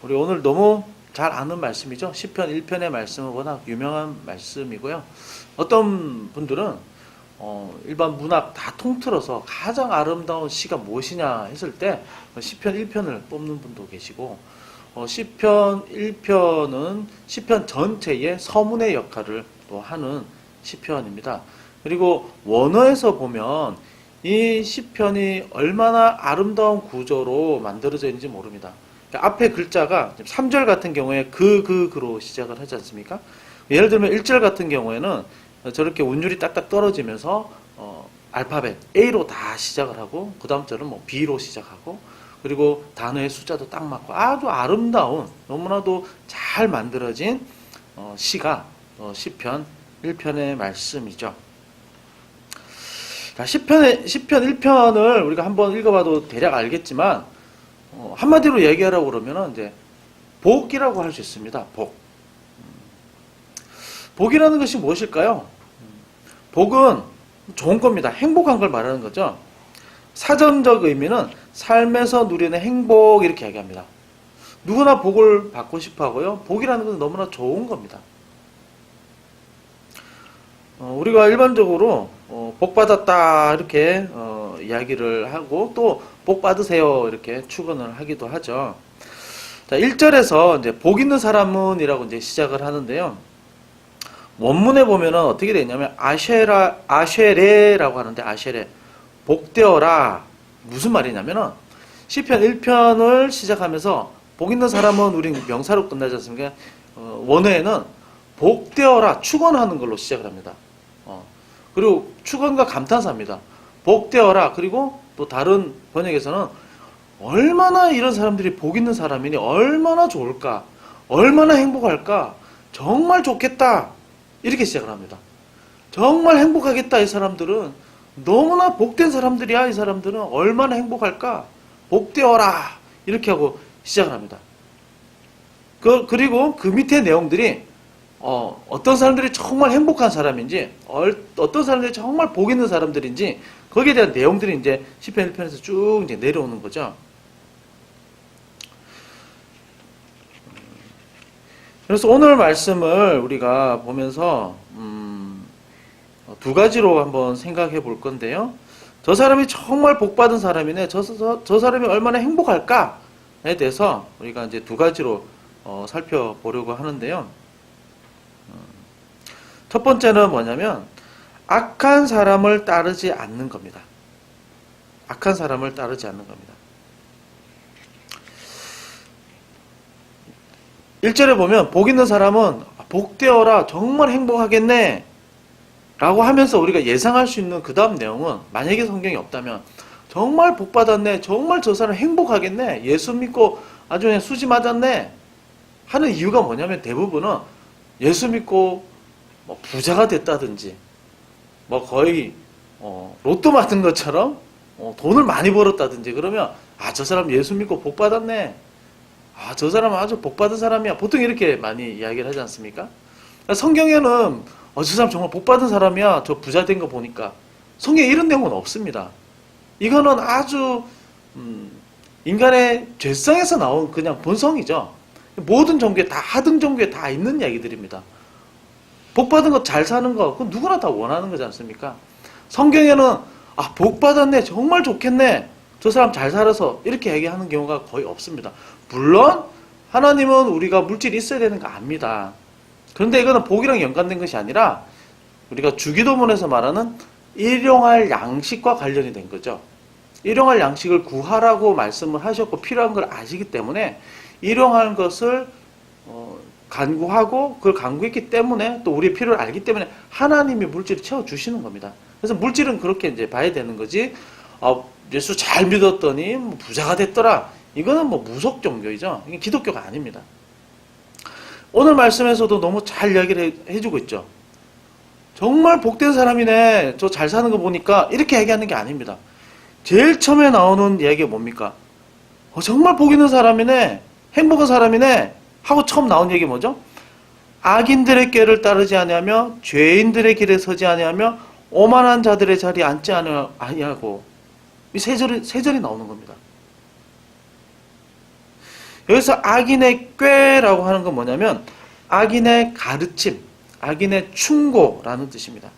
우리 오늘 너무 잘 아는 말씀이죠. 시편 1편의 말씀은 워낙 유명한 말씀이고요. 어떤 분들은 일반 문학 다 통틀어서 가장 아름다운 시가 무엇이냐 했을 때 시편 1편을 뽑는 분도 계시고, 시편 1편은 시편 전체의 서문의 역할을 또 하는 시편입니다. 그리고 원어에서 보면 이 시편이 얼마나 아름다운 구조로 만들어져 있는지 모릅니다. 그러니까 앞에 글자가 3절 같은 경우에 그로 시작을 하지 않습니까? 예를 들면 1절 같은 경우에는 저렇게 운율이 딱딱 떨어지면서 알파벳 A로 다 시작을 하고, 그 다음 절은 뭐 B로 시작하고, 그리고 단어의 숫자도 딱 맞고 아주 아름다운, 너무나도 잘 만들어진 시가 시편 1편의 말씀이죠. 자, 시편 1편을 우리가 한번 읽어봐도 대략 알겠지만, 한마디로 얘기하라고 그러면 이제 복이라고 할 수 있습니다. 복이라는 것이 무엇일까요? 복은 좋은 겁니다. 행복한 걸 말하는 거죠. 사전적 의미는 삶에서 누리는 행복, 이렇게 얘기합니다. 누구나 복을 받고 싶어 하고요. 복이라는 것은 너무나 좋은 겁니다. 우리가 일반적으로 복 받았다 이렇게 이야기를 하고, 또 복 받으세요 이렇게 축원을 하기도 하죠. 자, 1절에서 이제 복 있는 사람은 이라고 이제 시작을 하는데요. 원문에 보면은 어떻게 되냐면 아쉐레라고 하는데, 아쉐레, 복되어라. 무슨 말이냐면은 시편 1편을 시작하면서 복 있는 사람은 우리 명사로 끝나지 않습니까? 원어에는 복되어라, 축원하는 걸로 시작을 합니다. 그리고 축원과 감탄사입니다. 복되어라. 그리고 또 다른 번역에서는 얼마나 이런 사람들이 복 있는 사람이니 얼마나 좋을까, 얼마나 행복할까, 정말 좋겠다, 이렇게 시작을 합니다. 정말 행복하겠다, 이 사람들은 너무나 복된 사람들이야, 이 사람들은 얼마나 행복할까, 복되어라, 이렇게 하고 시작을 합니다. 그리고 그 밑에 내용들이 어떤 사람들이 정말 행복한 사람인지, 어떤 사람들이 정말 복 있는 사람들인지, 거기에 대한 내용들이 이제 시편 1편에서 쭉 이제 내려오는 거죠. 그래서 오늘 말씀을 우리가 보면서 두 가지로 한번 생각해 볼 건데요. 저 사람이 정말 복 받은 사람이네, 저 사람이 얼마나 행복할까에 대해서 우리가 이제 두 가지로 살펴보려고 하는데요. 첫 번째는 뭐냐면 악한 사람을 따르지 않는 겁니다. 악한 사람을 따르지 않는 겁니다. 1절에 보면 복 있는 사람은 복되어라, 정말 행복하겠네 라고 하면서 우리가 예상할 수 있는 그 다음 내용은, 만약에 성경이 없다면 정말 복 받았네, 정말 저 사람 행복하겠네, 예수 믿고 아주 그냥 수지 맞았네 하는 이유가 뭐냐면, 대부분은 예수 믿고 뭐 부자가 됐다든지, 뭐 거의 로또 맞은 것처럼 돈을 많이 벌었다든지, 그러면 저 사람 예수 믿고 복 받았네, 저 사람은 아주 복 받은 사람이야, 보통 이렇게 많이 이야기를 하지 않습니까? 성경에는 저 사람 정말 복 받은 사람이야, 저 부자 된 거 보니까, 성경에 이런 내용은 없습니다. 이거는 아주 인간의 죄성에서 나온 그냥 본성이죠. 모든 종교에 다, 하등 종교에 다 있는 이야기들입니다. 복 받은 거, 잘 사는 거, 그건 누구나 다 원하는 거지 않습니까? 성경에는 복 받았네, 정말 좋겠네, 저 사람 잘 살아서, 이렇게 얘기하는 경우가 거의 없습니다. 물론 하나님은 우리가 물질이 있어야 되는 거 압니다. 그런데 이거는 복이랑 연관된 것이 아니라 우리가 주기도문에서 말하는 일용할 양식과 관련이 된 거죠. 일용할 양식을 구하라고 말씀을 하셨고 필요한 걸 아시기 때문에 일용할 것을 간구하고, 그걸 간구했기 때문에, 또 우리의 필요를 알기 때문에 하나님이 물질을 채워주시는 겁니다. 그래서 물질은 그렇게 이제 봐야 되는 거지, 예수 잘 믿었더니 뭐 부자가 됐더라, 이거는 뭐 무속 종교이죠. 이게 기독교가 아닙니다. 오늘 말씀에서도 너무 잘 이야기를 해주고 있죠. 정말 복된 사람이네, 저 잘 사는 거 보니까, 이렇게 얘기하는 게 아닙니다. 제일 처음에 나오는 이야기가 뭡니까? 정말 복 있는 사람이네, 행복한 사람이네 하고 처음 나온 얘기 뭐죠? 악인들의 꾀를 따르지 아니하며 죄인들의 길에 서지 아니하며 오만한 자들의 자리에 앉지 아니하고, 이 세 절이 나오는 겁니다. 여기서 악인의 꾀라고 하는 건 뭐냐면 악인의 가르침, 악인의 충고라는 뜻입니다.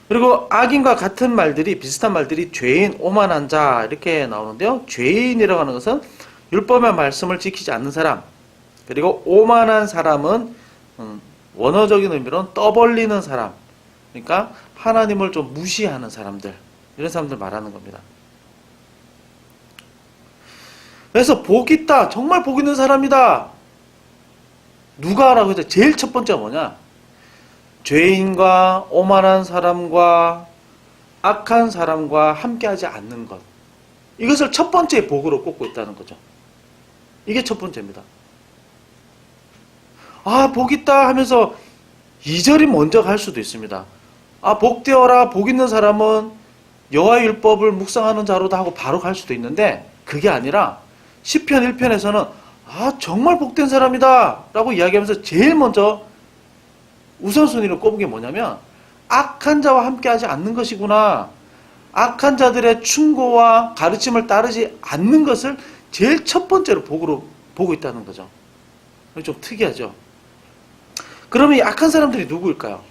그리고 악인과 같은 말들이, 비슷한 말들이 죄인, 오만한 자 이렇게 나오는데요. 죄인이라고 하는 것은 율법의 말씀을 지키지 않는 사람, 그리고 오만한 사람은 원어적인 의미로는 떠벌리는 사람, 그러니까 하나님을 좀 무시하는 사람들, 이런 사람들 말하는 겁니다. 그래서 복 있다, 정말 복 있는 사람이다. 누가라고 해서 제일 첫 번째가 뭐냐? 죄인과 오만한 사람과 악한 사람과 함께하지 않는 것. 이것을 첫 번째 복으로 꼽고 있다는 거죠. 이게 첫 번째입니다. 아, 복 있다 하면서 2절이 먼저 갈 수도 있습니다. 아, 복되어라, 복 있는 사람은 여호와의 율법을 묵상하는 자로다 하고 바로 갈 수도 있는데, 그게 아니라 시편 1편에서는 아, 정말 복된 사람이다 라고 이야기하면서 제일 먼저 우선순위로 꼽은 게 뭐냐면 악한 자와 함께하지 않는 것이구나, 악한 자들의 충고와 가르침을 따르지 않는 것을 제일 첫 번째로 복으로 보고 있다는 거죠. 좀 특이하죠. 그러면 이 악한 사람들이 누구일까요?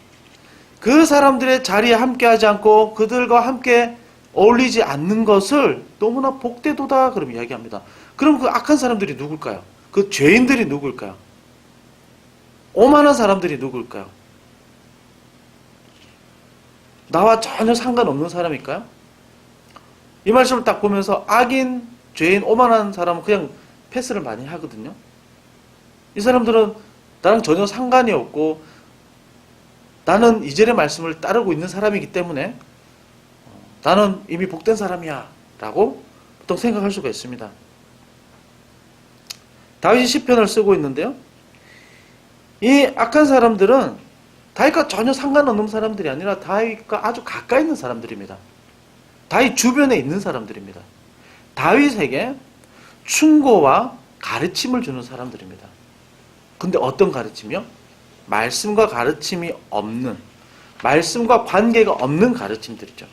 그 사람들의 자리에 함께하지 않고 그들과 함께 어울리지 않는 것을 너무나 복되도다 그럼 이야기합니다. 그럼 그 악한 사람들이 누굴까요? 그 죄인들이 누굴까요? 오만한 사람들이 누굴까요? 나와 전혀 상관없는 사람일까요? 이 말씀을 딱 보면서 악인, 죄인, 오만한 사람은 그냥 패스를 많이 하거든요. 이 사람들은 나랑 전혀 상관이 없고 나는 이절의 말씀을 따르고 있는 사람이기 때문에 나는 이미 복된 사람이야 라고 보통 생각할 수가 있습니다. 다윗이 시편을 쓰고 있는데요. 이 악한 사람들은 다윗과 전혀 상관없는 사람들이 아니라 다윗과 아주 가까이 있는 사람들입니다. 다윗 주변에 있는 사람들입니다. 다윗에게 충고와 가르침을 주는 사람들입니다. 근데 어떤 가르침이요? 말씀과 가르침이 없는, 말씀과 관계가 없는 가르침들이죠.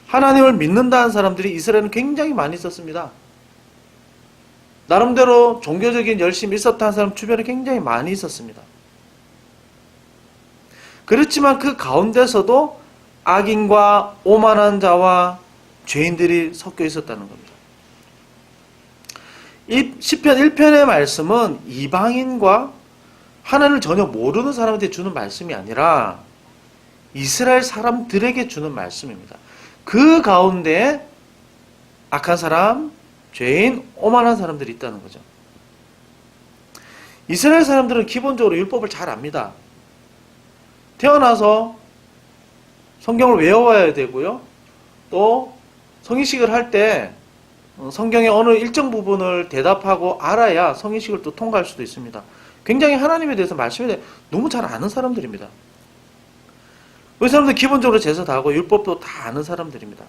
하나님을 믿는다는 사람들이 이스라엘은 굉장히 많이 있었습니다. 나름대로 종교적인 열심이 있었다는 사람 주변에 굉장히 많이 있었습니다. 그렇지만 그 가운데서도 악인과 오만한 자와 죄인들이 섞여 있었다는 겁니다. 이 시편 1편의 말씀은 이방인과 하나님을 전혀 모르는 사람한테 주는 말씀이 아니라 이스라엘 사람들에게 주는 말씀입니다. 그 가운데 악한 사람, 죄인, 오만한 사람들이 있다는 거죠. 이스라엘 사람들은 기본적으로 율법을 잘 압니다. 태어나서 성경을 외워야 되고요. 또 성인식을 할 때 성경의 어느 일정 부분을 대답하고 알아야 성인식을 또 통과할 수도 있습니다. 굉장히 하나님에 대해서 말씀에 대해 너무 잘 아는 사람들입니다. 그 사람들 기본적으로 제사 다 하고 율법도 다 아는 사람들입니다.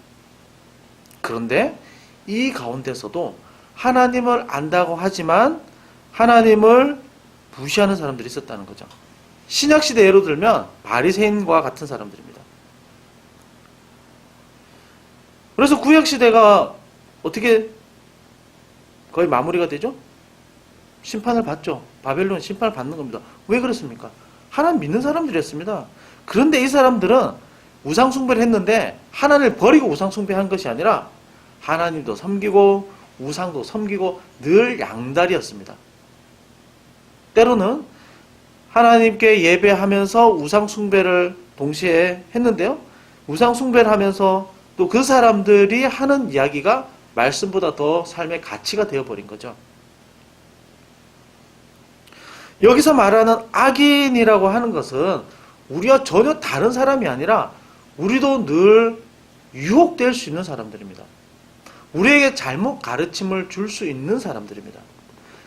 그런데 이 가운데서도 하나님을 안다고 하지만 하나님을 무시하는 사람들이 있었다는 거죠. 신약시대 예로 들면 바리새인과 같은 사람들입니다. 그래서 구약시대가 어떻게 거의 마무리가 되죠? 심판을 받죠. 바벨론 심판을 받는 겁니다. 왜 그렇습니까? 하나님 믿는 사람들이었습니다. 그런데 이 사람들은 우상숭배를 했는데 하나님을 버리고 우상숭배한 것이 아니라 하나님도 섬기고 우상도 섬기고 늘 양다리였습니다. 때로는 하나님께 예배하면서 우상숭배를 동시에 했는데요. 우상숭배를 하면서 또 그 사람들이 하는 이야기가 말씀보다 더 삶의 가치가 되어버린 거죠. 여기서 말하는 악인이라고 하는 것은 우리와 전혀 다른 사람이 아니라 우리도 늘 유혹될 수 있는 사람들입니다. 우리에게 잘못 가르침을 줄 수 있는 사람들입니다.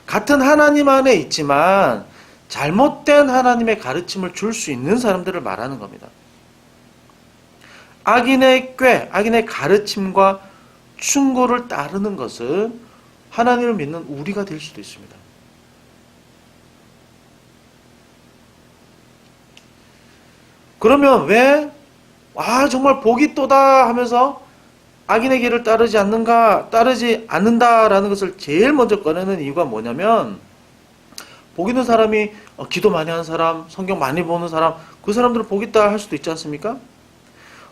같은 하나님 안에 있지만 잘못된 하나님의 가르침을 줄 수 있는 사람들을 말하는 겁니다. 악인의 꾀, 악인의 가르침과 충고를 따르는 것은 하나님을 믿는 우리가 될 수도 있습니다. 그러면 왜 정말 복이 또다 하면서 악인의 길을 따르지 않는다라는 것을 제일 먼저 꺼내는 이유가 뭐냐면, 복 있는 사람이 기도 많이 하는 사람, 성경 많이 보는 사람, 그 사람들을 복 있다 할 수도 있지 않습니까?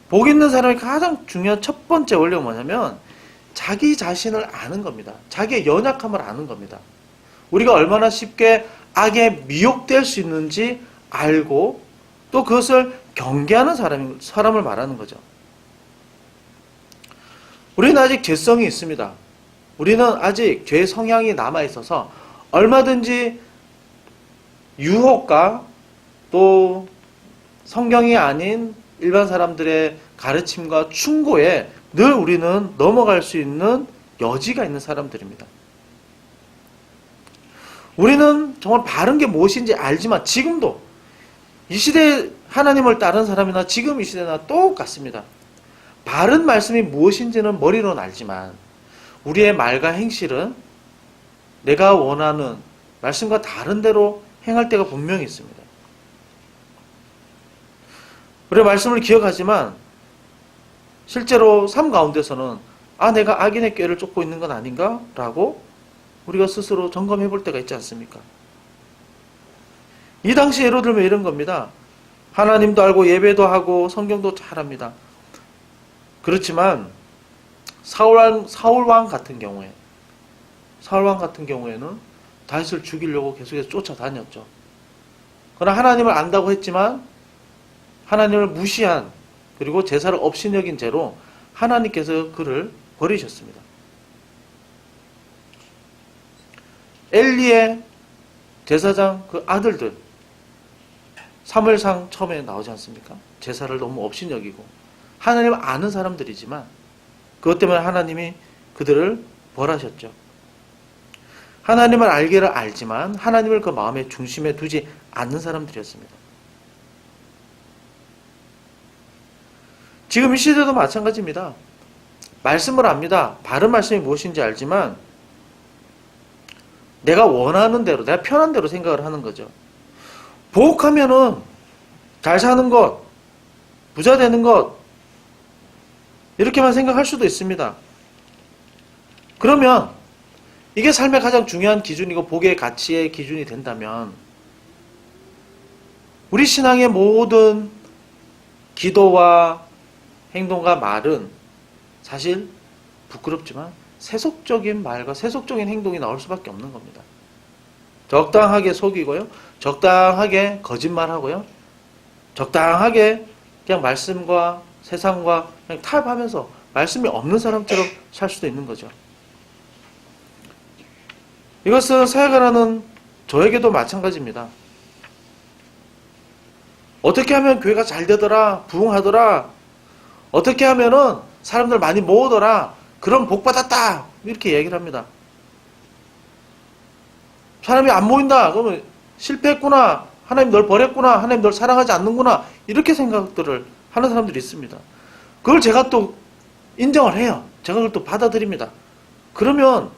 복 있는 사람의 가장 중요한 첫 번째 원리가 뭐냐면 자기 자신을 아는 겁니다. 자기의 연약함을 아는 겁니다. 우리가 얼마나 쉽게 악에 미혹될 수 있는지 알고 또 그것을 경계하는 사람을 말하는 거죠. 우리는 아직 죄성이 있습니다. 우리는 아직 죄 성향이 남아있어서 얼마든지 유혹과 또 성경이 아닌 일반 사람들의 가르침과 충고에 늘 우리는 넘어갈 수 있는 여지가 있는 사람들입니다. 우리는 정말 바른 게 무엇인지 알지만 지금도 이 시대에 하나님을 따르는 사람이나 지금 이 시대나 똑같습니다. 바른 말씀이 무엇인지는 머리로는 알지만 우리의 말과 행실은 내가 원하는 말씀과 다른 대로 행할 때가 분명히 있습니다. 우리가 말씀을 기억하지만 실제로 삶 가운데서는 내가 악인의 꾀를 쫓고 있는 건 아닌가? 라고 우리가 스스로 점검해 볼 때가 있지 않습니까? 이 당시 예로 들면 이런 겁니다. 하나님도 알고 예배도 하고 성경도 잘합니다. 그렇지만 사울왕 같은 경우에는 다윗을 죽이려고 계속해서 쫓아다녔죠. 그러나 하나님을 안다고 했지만 하나님을 무시한 그리고 제사를 없이 여긴 죄로 하나님께서 그를 버리셨습니다. 엘리의 제사장 그 아들들 사무엘상 처음에 나오지 않습니까? 제사를 너무 없이 여기고 하나님을 아는 사람들이지만 그것 때문에 하나님이 그들을 벌하셨죠. 하나님을 알기를 알지만 하나님을 그 마음의 중심에 두지 않는 사람들이었습니다. 지금 이 시대도 마찬가지입니다. 말씀을 압니다. 바른 말씀이 무엇인지 알지만 내가 원하는 대로, 내가 편한 대로 생각을 하는 거죠. 보복하면은 잘 사는 것, 부자 되는 것, 이렇게만 생각할 수도 있습니다. 그러면 이게 삶의 가장 중요한 기준이고 복의 가치의 기준이 된다면 우리 신앙의 모든 기도와 행동과 말은 사실 부끄럽지만 세속적인 말과 세속적인 행동이 나올 수밖에 없는 겁니다. 적당하게 속이고요. 적당하게 거짓말하고요. 적당하게 그냥 말씀과 세상과 그냥 타협하면서 말씀이 없는 사람처럼 살 수도 있는 거죠. 이것은 사역하는 저에게도 마찬가지입니다. 어떻게 하면 교회가 잘 되더라, 부흥하더라, 어떻게 하면은 사람들 많이 모으더라, 그럼 복 받았다, 이렇게 얘기를 합니다. 사람이 안 모인다, 그러면 실패했구나, 하나님 널 버렸구나, 하나님 널 사랑하지 않는구나, 이렇게 생각들을 하는 사람들이 있습니다. 그걸 제가 또 인정을 해요. 제가 그걸 또 받아들입니다. 그러면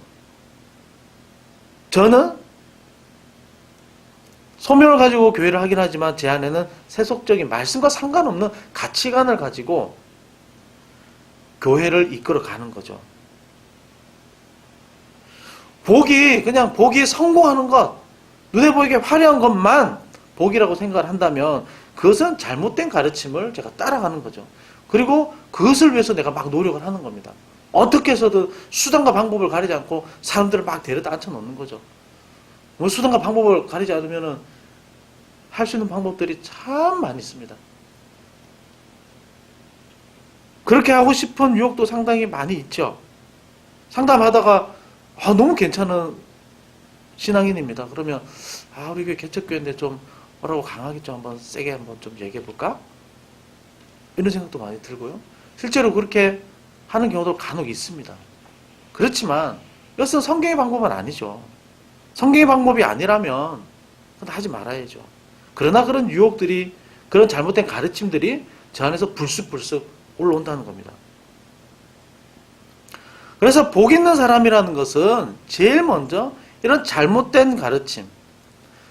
저는 소명을 가지고 교회를 하긴 하지만 제 안에는 세속적인 말씀과 상관없는 가치관을 가지고 교회를 이끌어 가는 거죠. 그냥 복이 성공하는 것, 눈에 보이게 화려한 것만 복이라고 생각을 한다면 그것은 잘못된 가르침을 제가 따라가는 거죠. 그리고 그것을 위해서 내가 막 노력을 하는 겁니다. 어떻게 해서든 수단과 방법을 가리지 않고 사람들을 막 데려다 앉혀놓는 거죠. 뭐 수단과 방법을 가리지 않으면 할 수 있는 방법들이 참 많이 있습니다. 그렇게 하고 싶은 유혹도 상당히 많이 있죠. 상담하다가 너무 괜찮은 신앙인입니다. 그러면 우리 교회 개척교회인데 좀 뭐라고 강하게 좀 한번 세게 한번 좀 얘기해 볼까? 이런 생각도 많이 들고요. 실제로 그렇게 하는 경우도 간혹 있습니다. 그렇지만 이것은 성경의 방법은 아니죠. 성경의 방법이 아니라면 그건 하지 말아야죠. 그러나 그런 유혹들이, 그런 잘못된 가르침들이 저 안에서 불쑥불쑥 올라온다는 겁니다. 그래서 복 있는 사람이라는 것은 제일 먼저 이런 잘못된 가르침,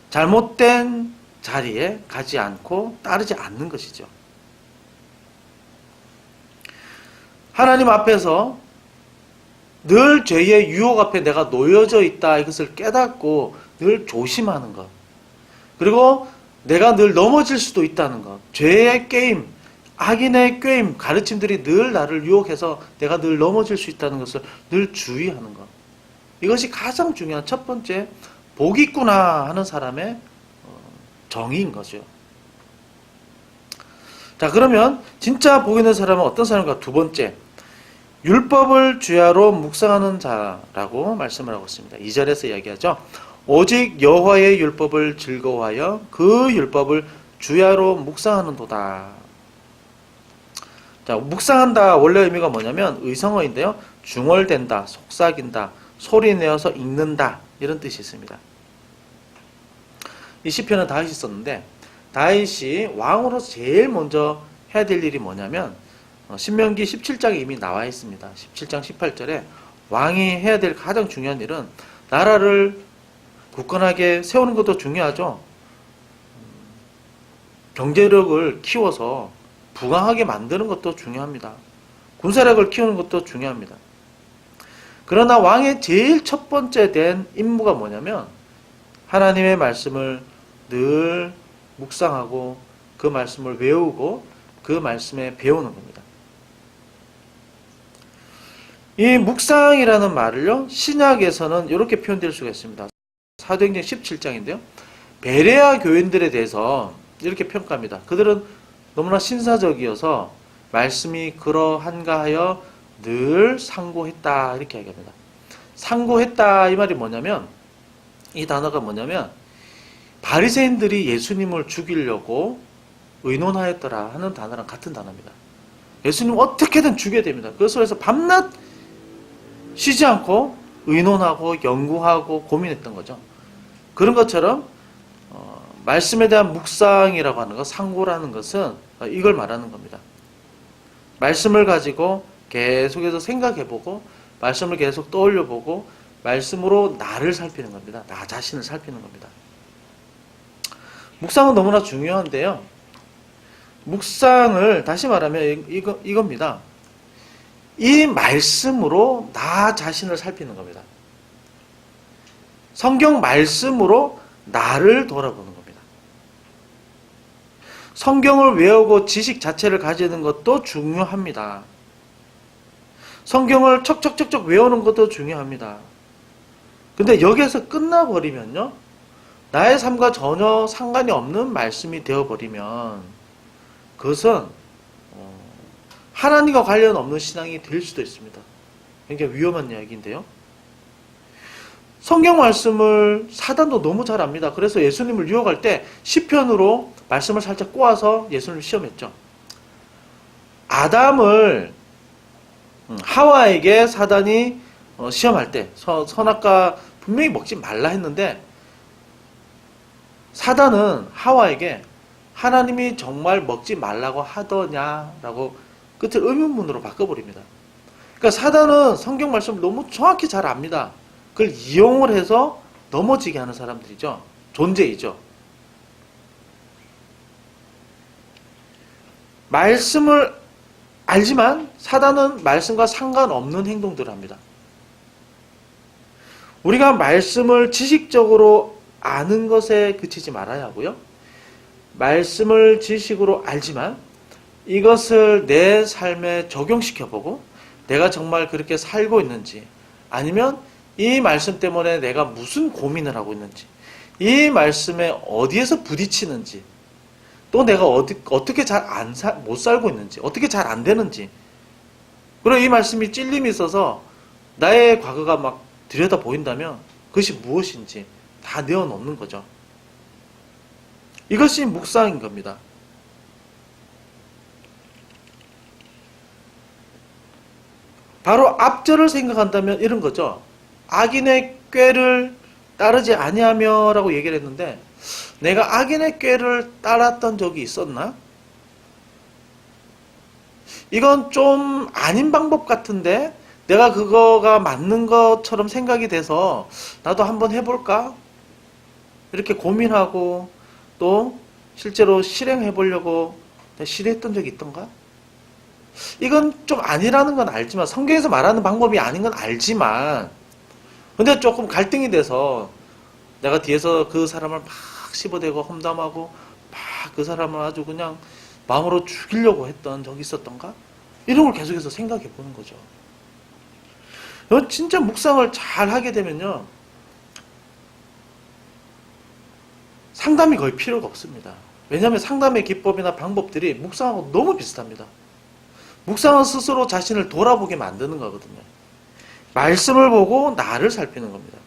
잘못된 자리에 가지 않고 따르지 않는 것이죠. 하나님 앞에서 늘 죄의 유혹 앞에 내가 놓여져 있다, 이것을 깨닫고 늘 조심하는 것. 그리고 내가 늘 넘어질 수도 있다는 것. 죄의 게임, 악인의 게임, 가르침들이 늘 나를 유혹해서 내가 늘 넘어질 수 있다는 것을 늘 주의하는 것. 이것이 가장 중요한 첫 번째, 복이 있구나 하는 사람의 정의인 거죠. 자, 그러면 진짜 복 있는 사람은 어떤 사람인가? 두 번째, 율법을 주야로 묵상하는 자라고 말씀을 하고 있습니다. 2절에서 이야기하죠. 오직 여호와의 율법을 즐거워하여 그 율법을 주야로 묵상하는도다. 자, 묵상한다 원래 의미가 뭐냐면 의성어인데요. 중얼댄다, 속삭인다, 소리내어서 읽는다, 이런 뜻이 있습니다. 이 시편은 다윗이 썼는데, 다윗이 왕으로서 제일 먼저 해야 될 일이 뭐냐면 신명기 17장에 이미 나와 있습니다. 17장 18절에 왕이 해야 될 가장 중요한 일은 나라를 굳건하게 세우는 것도 중요하죠. 경제력을 키워서 부강하게 만드는 것도 중요합니다. 군사력을 키우는 것도 중요합니다. 그러나 왕의 제일 첫 번째 된 임무가 뭐냐면 하나님의 말씀을 늘 묵상하고 그 말씀을 외우고 그 말씀에 배우는 겁니다. 이 묵상이라는 말을요, 신약에서는 이렇게 표현될 수가 있습니다. 사도행전 17장인데요. 베레아 교인들에 대해서 이렇게 평가합니다. 그들은 너무나 신사적이어서 말씀이 그러한가 하여 늘 상고했다, 이렇게 얘기합니다. 상고했다, 이 말이 뭐냐면, 이 단어가 뭐냐면 바리새인들이 예수님을 죽이려고 의논하였더라 하는 단어랑 같은 단어입니다. 예수님 어떻게든 죽여야 됩니다. 그래서 밤낮 쉬지 않고 의논하고 연구하고 고민했던 거죠. 그런 것처럼 말씀에 대한 묵상이라고 하는 것, 상고라는 것은 이걸 말하는 겁니다. 말씀을 가지고 계속해서 생각해보고 말씀을 계속 떠올려보고 말씀으로 나를 살피는 겁니다. 나 자신을 살피는 겁니다. 묵상은 너무나 중요한데요. 묵상을 다시 말하면 이겁니다. 이 말씀으로 나 자신을 살피는 겁니다. 성경 말씀으로 나를 돌아보는 겁니다. 성경을 외우고 지식 자체를 가지는 것도 중요합니다. 성경을 척척척척 외우는 것도 중요합니다. 근데 여기에서 끝나버리면요, 나의 삶과 전혀 상관이 없는 말씀이 되어버리면 그것은 하나님과 관련 없는 신앙이 될 수도 있습니다. 굉장히 위험한 이야기인데요. 성경 말씀을 사단도 너무 잘 압니다. 그래서 예수님을 유혹할 때 시편으로 말씀을 살짝 꼬아서 예수님을 시험했죠. 아담을 하와에게 사단이 시험할 때 선악과 분명히 먹지 말라 했는데 사단은 하와에게 하나님이 정말 먹지 말라고 하더냐라고 끝을 의문문으로 바꿔버립니다. 그러니까 사단은 성경 말씀을 너무 정확히 잘 압니다. 그걸 이용을 해서 넘어지게 하는 사람들이죠. 존재이죠. 말씀을 알지만 사단은 말씀과 상관없는 행동들을 합니다. 우리가 말씀을 지식적으로 아는 것에 그치지 말아야 하고요. 말씀을 지식으로 알지만 이것을 내 삶에 적용시켜보고 내가 정말 그렇게 살고 있는지, 아니면 이 말씀 때문에 내가 무슨 고민을 하고 있는지, 이 말씀에 어디에서 부딪히는지, 또 내가 어떻게 잘 못 살고 있는지, 어떻게 잘 안 되는지, 그리고 이 말씀이 찔림이 있어서 나의 과거가 막 들여다 보인다면 그것이 무엇인지 다 내어놓는 거죠. 이것이 묵상인 겁니다. 바로 앞절을 생각한다면 이런 거죠. 악인의 꾀를 따르지 아니하며 라고 얘기를 했는데, 내가 악인의 꾀를 따랐던 적이 있었나? 이건 좀 아닌 방법 같은데 내가 그거가 맞는 것처럼 생각이 돼서 나도 한번 해볼까? 이렇게 고민하고 또 실제로 실행해 보려고 실행했던 적이 있던가? 이건 좀 아니라는 건 알지만, 성경에서 말하는 방법이 아닌 건 알지만, 근데 조금 갈등이 돼서 내가 뒤에서 그 사람을 막 씹어대고 험담하고 막 그 사람을 아주 그냥 마음으로 죽이려고 했던 적이 있었던가? 이런 걸 계속해서 생각해 보는 거죠. 진짜 묵상을 잘 하게 되면요, 상담이 거의 필요가 없습니다. 왜냐하면 상담의 기법이나 방법들이 묵상하고 너무 비슷합니다. 묵상은 스스로 자신을 돌아보게 만드는 거거든요. 말씀을 보고 나를 살피는 겁니다.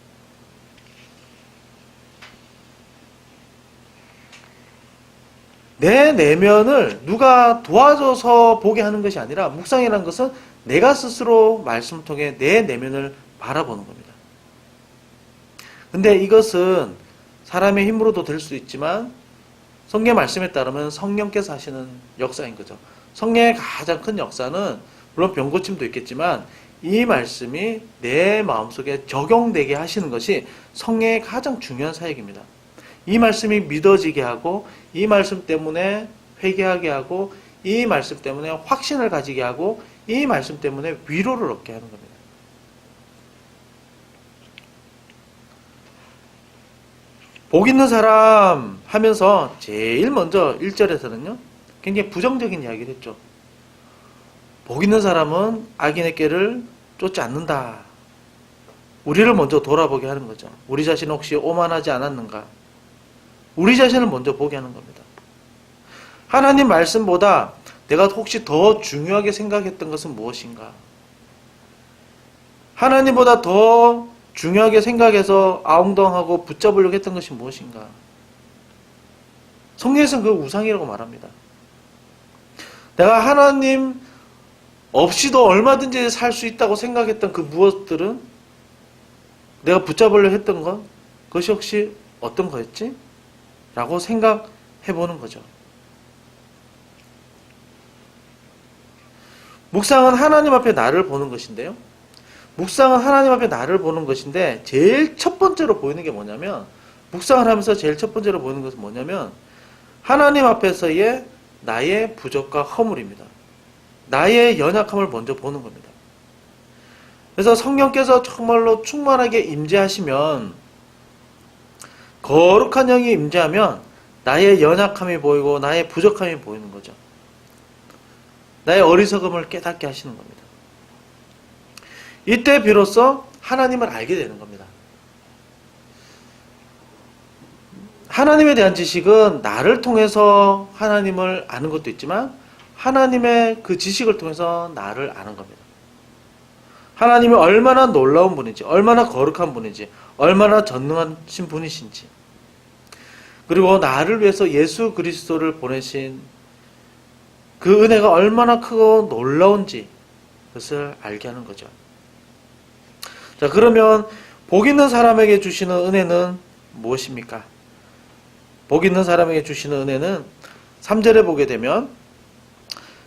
내 내면을 누가 도와줘서 보게 하는 것이 아니라, 묵상이라는 것은 내가 스스로 말씀을 통해 내 내면을 바라보는 겁니다. 근데 이것은 사람의 힘으로도 될 수 있지만, 성경 말씀에 따르면 성령께서 하시는 역사인 거죠. 성령의 가장 큰 역사는 물론 병고침도 있겠지만, 이 말씀이 내 마음속에 적용되게 하시는 것이 성령의 가장 중요한 사역입니다. 이 말씀이 믿어지게 하고, 이 말씀 때문에 회개하게 하고, 이 말씀 때문에 확신을 가지게 하고, 이 말씀 때문에 위로를 얻게 하는 겁니다. 복 있는 사람 하면서 제일 먼저 1절에서는요, 굉장히 부정적인 이야기를 했죠. 복 있는 사람은 악인의 꾀를 쫓지 않는다. 우리를 먼저 돌아보게 하는 거죠. 우리 자신 혹시 오만하지 않았는가? 우리 자신을 먼저 보게 하는 겁니다. 하나님 말씀보다 내가 혹시 더 중요하게 생각했던 것은 무엇인가? 하나님보다 더 중요하게 생각해서 아웅덩하고 붙잡으려고 했던 것이 무엇인가? 성경에서는 그걸 우상이라고 말합니다. 내가 하나님 없이도 얼마든지 살 수 있다고 생각했던 그 무엇들은, 내가 붙잡으려고 했던 것, 그것이 혹시 어떤 거였지? 라고 생각해 보는 거죠. 묵상은 하나님 앞에 나를 보는 것인데요. 묵상은 하나님 앞에 나를 보는 것인데, 제일 첫 번째로 보이는 게 뭐냐면, 묵상을 하면서 제일 첫 번째로 보이는 것은 뭐냐면, 하나님 앞에서의 나의 부족과 허물입니다. 나의 연약함을 먼저 보는 겁니다. 그래서 성령께서 정말로 충만하게 임재하시면, 거룩한 영이 임재하면 나의 연약함이 보이고 나의 부족함이 보이는 거죠. 나의 어리석음을 깨닫게 하시는 겁니다. 이때 비로소 하나님을 알게 되는 겁니다. 하나님에 대한 지식은 나를 통해서 하나님을 아는 것도 있지만, 하나님의 그 지식을 통해서 나를 아는 겁니다. 하나님이 얼마나 놀라운 분인지, 얼마나 거룩한 분인지, 얼마나 전능하신 분이신지, 그리고 나를 위해서 예수 그리스도를 보내신 그 은혜가 얼마나 크고 놀라운지, 그것을 알게 하는 거죠. 자, 그러면 복 있는 사람에게 주시는 은혜는 무엇입니까? 복 있는 사람에게 주시는 은혜는 3절에 보게 되면,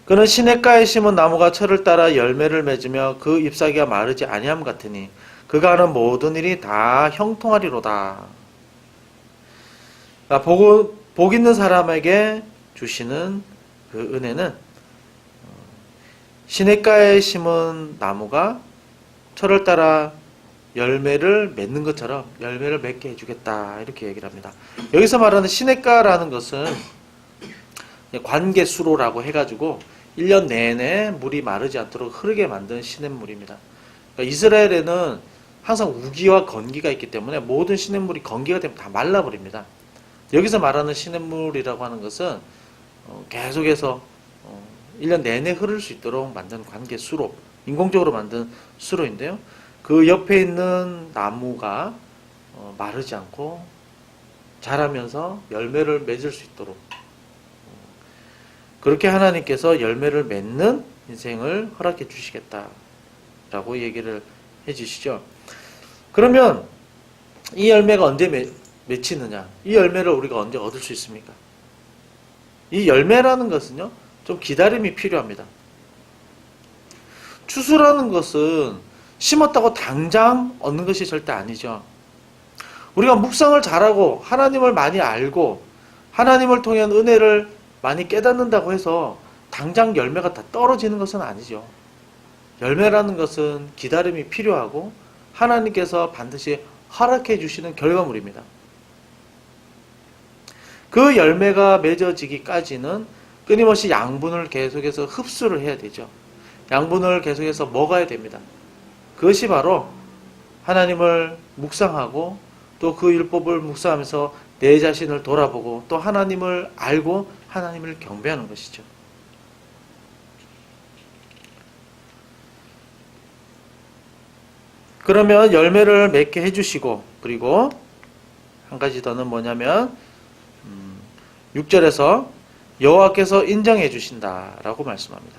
그는 시냇가에 심은 나무가 철을 따라 열매를 맺으며 그 잎사귀가 마르지 아니함 같으니 그가 하는 모든 일이 다 형통하리로다. 복 있는 사람에게 주시는 그 은혜는, 시냇가에 심은 나무가 철을 따라 열매를 맺는 것처럼 열매를 맺게 해주겠다, 이렇게 얘기를 합니다. 여기서 말하는 시냇가라는 것은 관계수로라고 해가지고 1년 내내 물이 마르지 않도록 흐르게 만든 시냇물입니다. 그러니까 이스라엘에는 항상 우기와 건기가 있기 때문에 모든 시냇물이 건기가 되면 다 말라버립니다. 여기서 말하는 시냇물이라고 하는 것은 계속해서 1년 내내 흐를 수 있도록 만든 관계수로, 인공적으로 만든 수로인데요. 그 옆에 있는 나무가 마르지 않고 자라면서 열매를 맺을 수 있도록, 그렇게 하나님께서 열매를 맺는 인생을 허락해 주시겠다라고 얘기를 해 주시죠. 그러면 이 열매가 언제 맺히느냐? 이 열매를 우리가 언제 얻을 수 있습니까? 이 열매라는 것은요, 좀 기다림이 필요합니다. 추수라는 것은 심었다고 당장 얻는 것이 절대 아니죠. 우리가 묵상을 잘하고 하나님을 많이 알고 하나님을 통한 은혜를 많이 깨닫는다고 해서 당장 열매가 다 떨어지는 것은 아니죠. 열매라는 것은 기다림이 필요하고 하나님께서 반드시 허락해 주시는 결과물입니다. 그 열매가 맺어지기까지는 끊임없이 양분을 계속해서 흡수를 해야 되죠. 양분을 계속해서 먹어야 됩니다. 그것이 바로 하나님을 묵상하고 또 그 율법을 묵상하면서 내 자신을 돌아보고 또 하나님을 알고 하나님을 경배하는 것이죠. 그러면 열매를 맺게 해주시고, 그리고 한 가지 더는 뭐냐면 6절에서 여호와께서 인정해 주신다라고 말씀합니다.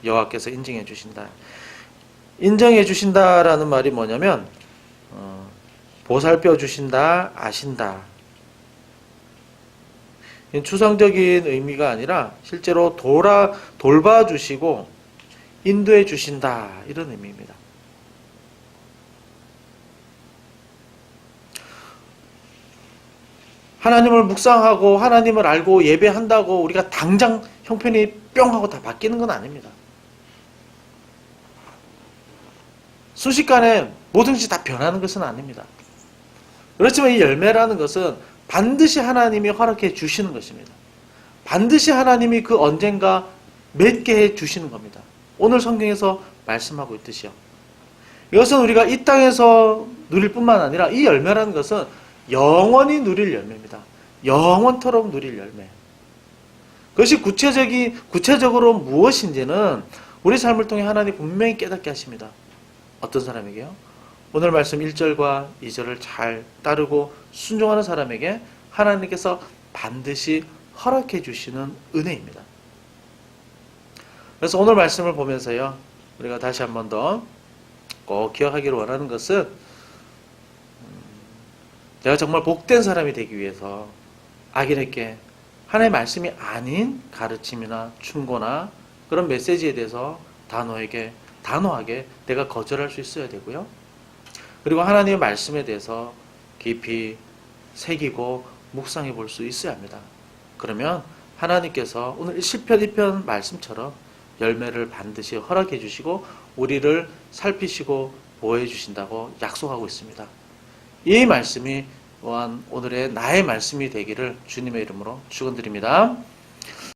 여호와께서 인정해 주신다. 인정해 주신다라는 말이 뭐냐면 보살펴 주신다, 아신다. 추상적인 의미가 아니라 실제로 돌봐주시고 인도해 주신다, 이런 의미입니다. 하나님을 묵상하고 하나님을 알고 예배한다고 우리가 당장 형편이 뿅 하고 다 바뀌는 건 아닙니다. 순식간에 모든 것이 다 변하는 것은 아닙니다. 그렇지만 이 열매라는 것은 반드시 하나님이 허락해 주시는 것입니다. 반드시 하나님이 그 언젠가 맺게 해 주시는 겁니다. 오늘 성경에서 말씀하고 있듯이요. 이것은 우리가 이 땅에서 누릴 뿐만 아니라 이 열매라는 것은 영원히 누릴 열매입니다. 영원토록 누릴 열매. 그것이 구체적으로 무엇인지는 우리 삶을 통해 하나님 분명히 깨닫게 하십니다. 어떤 사람에게요? 오늘 말씀 1절과 2절을 잘 따르고 순종하는 사람에게 하나님께서 반드시 허락해 주시는 은혜입니다. 그래서 오늘 말씀을 보면서요, 우리가 다시 한 번 더 꼭 기억하기를 원하는 것은 내가 정말 복된 사람이 되기 위해서 악인에게 하나님의 말씀이 아닌 가르침이나 충고나 그런 메시지에 대해서 단호하게 내가 거절할 수 있어야 되고요. 그리고 하나님의 말씀에 대해서 깊이 새기고 묵상해 볼 수 있어야 합니다. 그러면 하나님께서 오늘 시편 1편 말씀처럼 열매를 반드시 허락해 주시고 우리를 살피시고 보호해 주신다고 약속하고 있습니다. 이 말씀이 또한 오늘의 나의 말씀이 되기를 주님의 이름으로 축원드립니다.